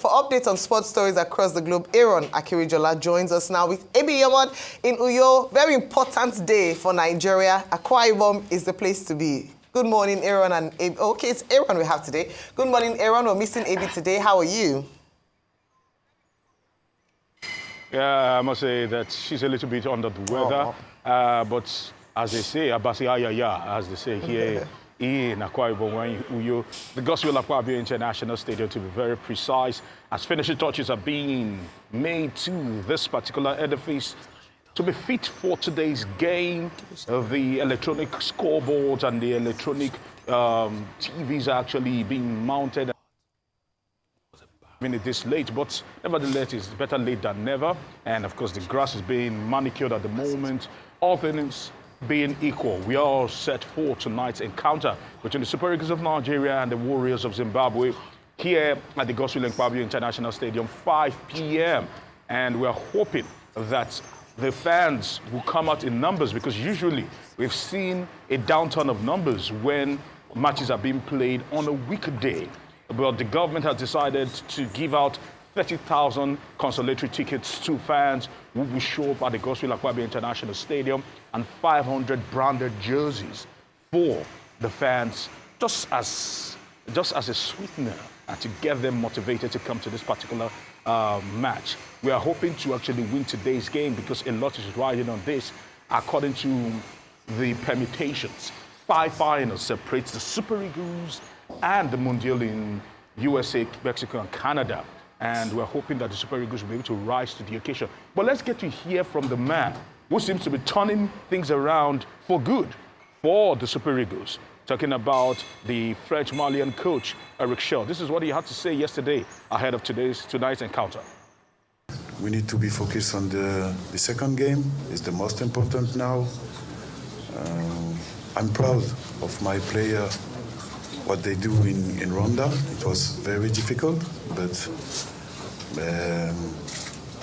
For updates on sports stories across the globe, Aaron Akirijola joins us now with Abi Yamon in Uyo. Very important day for Nigeria. Akwa Ibom is the place to be. Good morning, Aaron and Abi. Okay, it's Aaron we have today. Good morning, Aaron. We're missing Abi today. How are you? Yeah, I must say that she's a little bit under the weather. But as they say, Abasi Ayaya, as they say here in Akwa Ibom, Uyo, the Gospel Akwa Ibom International Stadium, to be very precise, as finishing touches are being made to this particular edifice to be fit for today's game. The electronic scoreboards and the electronic TVs are actually being mounted. It this late, but nevertheless, it's better late than never. And of course, the grass is being manicured at the moment. All things being equal, we are all set for tonight's encounter between the Super Eagles of Nigeria and the Warriors of Zimbabwe here at the Cruicial International Stadium, 5 p.m. And we're hoping that the fans will come out in numbers, because usually we've seen a downturn of numbers when matches are being played on a weekday. But the government has decided to give out 30,000 consolatory tickets to fans who will show up at the Cruicial International Stadium, and 500 branded jerseys for the fans, just as a sweetener and to get them motivated to come to this particular match. We are hoping to actually win today's game, because a lot is riding on this. According to the permutations, 5 finals separates the Super Eagles and the Mundial in USA, Mexico, and Canada. And we're hoping that the Super Eagles will be able to rise to the occasion. But let's get to hear from the man who seems to be turning things around for good for the Super Eagles. Talking about the French-Malian coach, Eric Shaw. This is what he had to say yesterday ahead of tonight's encounter. We need to be focused on the second game. It's the most important now. I'm proud of my player, what they do in Rwanda. It was very difficult, but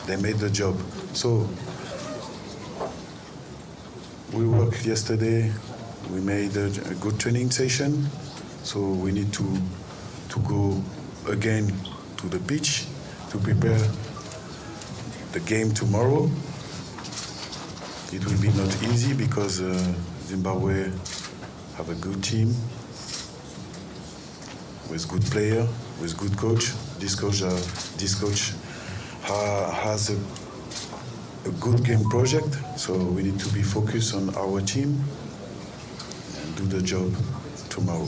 they made the job. So we worked yesterday. We made a good training session. So we need to go again to the pitch to prepare the game tomorrow. It will be not easy, because Zimbabwe have a good team, with good player, with good coach. This coach has a good game project, so we need to be focused on our team and do the job tomorrow.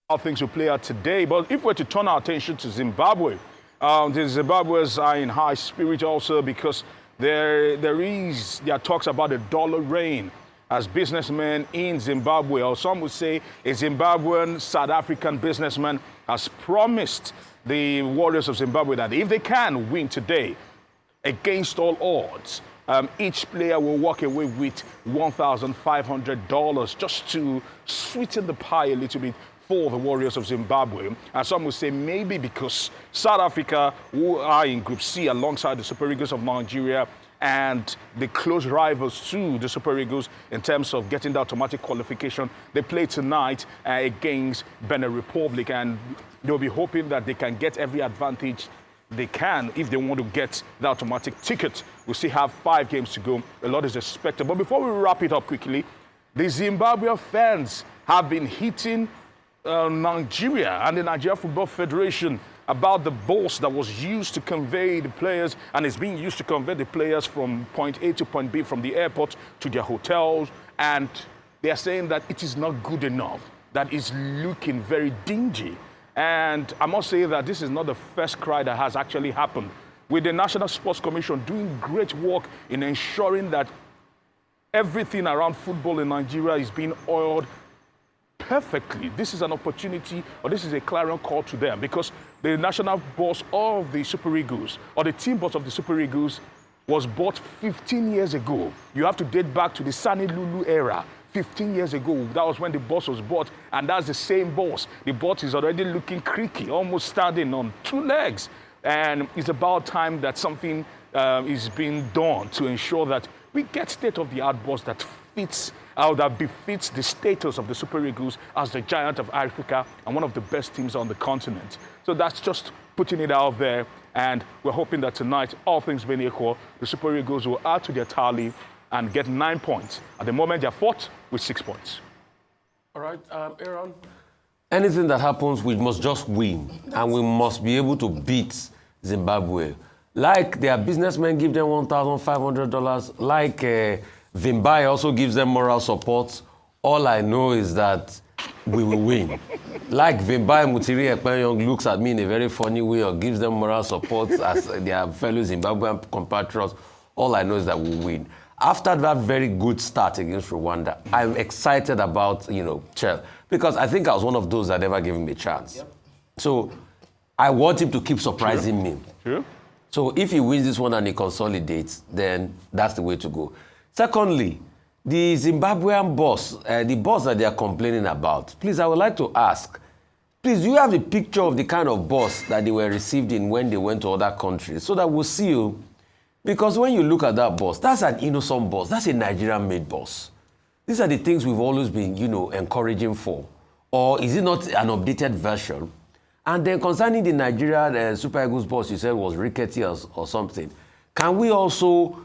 How things will play out today, but if we're to turn our attention to Zimbabwe, the Zimbabweans are in high spirit also, because there are talks about a dollar reign as businessmen in Zimbabwe, or some would say a Zimbabwean South African businessman has promised the Warriors of Zimbabwe that if they can win today, against all odds, each player will walk away with $1,500 just to sweeten the pie a little bit for the Warriors of Zimbabwe. And some will say maybe because South Africa, who are in Group C alongside the Super Eagles of Nigeria, and the close rivals to the Super Eagles in terms of getting the automatic qualification, they play tonight against Benin Republic, and they'll be hoping that they can get every advantage they can if they want to get the automatic ticket. We still have 5 games to go. A lot is expected. But before we wrap it up quickly, the Zimbabwe fans have been hitting Nigeria and the Nigeria Football Federation about the bus that was used to convey the players, and is being used to convey the players from point A to point B, from the airport to their hotels. And they are saying that it is not good enough, that is looking very dingy. And I must say that this is not the first cry that has actually happened, with the National Sports Commission doing great work in ensuring that everything around football in Nigeria is being oiled perfectly. This is an opportunity, or this is a clarion call to them, because the national boss of the Super Eagles, or the team boss of the Super Eagles, was bought 15 years ago. You have to date back to the Sani Lulu era. 15 years ago, that was when the boss was bought, and that's the same boss. The boss is already looking creaky, almost standing on 2 legs. And it's about time that something is being done to ensure that we get state-of-the-art boss that befits the status of the Super Eagles as the giant of Africa and one of the best teams on the continent. So that's just putting it out there, and we're hoping that tonight, all things being equal, the Super Eagles will add to their tally and get 9 points. At the moment, they're fourth with 6 points. All right, Aaron. Anything that happens, we must just win, and we must be able to beat Zimbabwe. Like their businessmen give them $1,500, like Zimbabwe also gives them moral support. All I know is that we will win. Like Zimbabwe, Mutiri Ekpenyong looks at me in a very funny way or gives them moral support as their fellow Zimbabwean compatriots. All I know is that we'll win. After that very good start against Rwanda, I'm excited about, Chel, because I think I was one of those that never gave him a chance. Yep. So I want him to keep surprising me. Sure. So if he wins this one and he consolidates, then that's the way to go. Secondly, the Zimbabwean boss, the boss that they are complaining about, please, I would like to ask, please, do you have a picture of the kind of boss that they were received in when they went to other countries so that we'll see you? Because when you look at that boss, that's an innocent boss. That's a Nigerian-made boss. These are the things we've always been, encouraging for. Or is it not an updated version? And then concerning the Nigerian Super Eagles boss, you said was rickety or something. Can we also,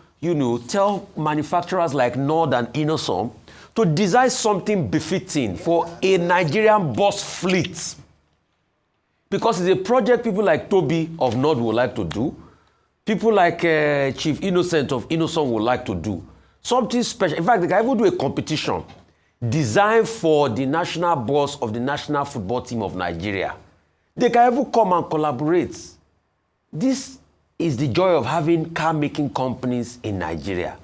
tell manufacturers like Nord and Innosom to design something befitting for a Nigerian boss fleet? Because it's a project people like Toby of Nord would like to do. People like Chief Innocent of Innosom would like to do. Something special. In fact, they can even do a competition designed for the national boss of the national football team of Nigeria. They can even come and collaborate. This is the joy of having car-making companies in Nigeria.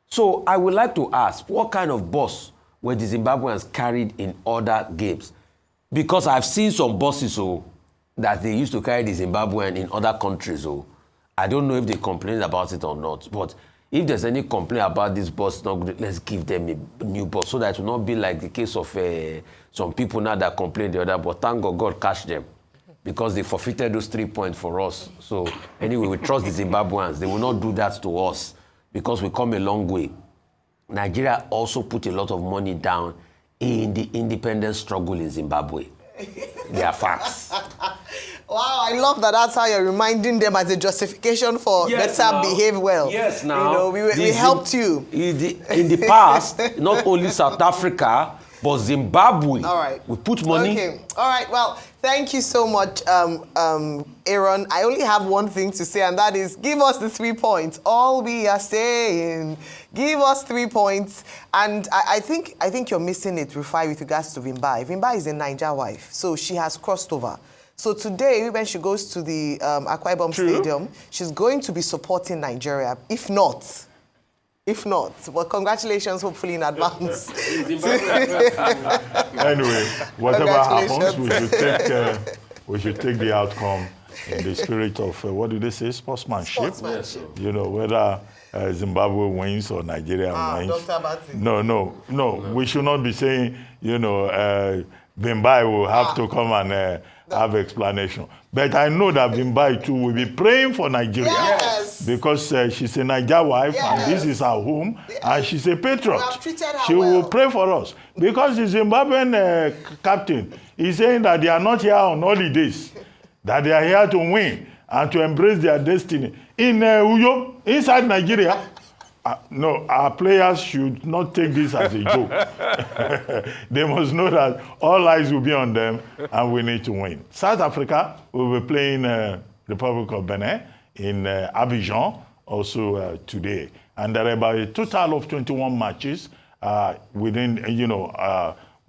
So I would like to ask, what kind of boss were the Zimbabweans carried in other games? Because I've seen some bosses that they used to carry the Zimbabwean in other countries. I don't know if they complained about it or not, but if there's any complaint about this boss, let's give them a new boss so that it will not be like the case of some people now that complain the other, but thank God catch them because they forfeited those 3 points for us. So anyway, we trust the Zimbabweans. They will not do that to us because we come a long way. Nigeria also put a lot of money down in the independence struggle in Zimbabwe. They are facts. Wow, I love that. That's how you're reminding them as a justification for better behave well. Yes, now. We helped you. In the past, not only South Africa, but Zimbabwe. All right. We put money. Okay. All right. Well, thank you so much, Aaron. I only have one thing to say, and that is give us the 3 points. All we are saying, give us 3 points. And I think you're missing it, Rufai, with regards to Vimbai. Vimbai is a Niger wife, so she has crossed over. So today, when she goes to the Akwa Ibom Stadium, she's going to be supporting Nigeria. If not, well, congratulations, hopefully in advance. Anyway, whatever happens, we should take the outcome in the spirit of, what do they say, sportsmanship? Whether Zimbabwe wins or Nigeria wins. Dr. Bati. No. We should not be saying, Vimbai will have to come and have explanation. But I know that Vimbai too will be praying for Nigeria. Yes. Because she's a Niger wife and this is her home and she's a patriot. She will pray for us. Because the Zimbabwean captain is saying that they are not here on holidays, that they are here to win and to embrace their destiny. In Uyo, inside Nigeria, no, our players should not take this as a joke. They must know that all eyes will be on them and we need to win. South Africa will be playing Republic of Benin in Abidjan also today. And there are about a total of 21 matches within,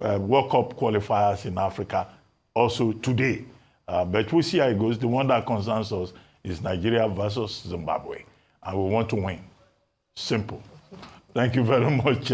World Cup qualifiers in Africa also today. But we'll see how it goes. The one that concerns us is Nigeria versus Zimbabwe. And we want to win. Simple. Thank you very much.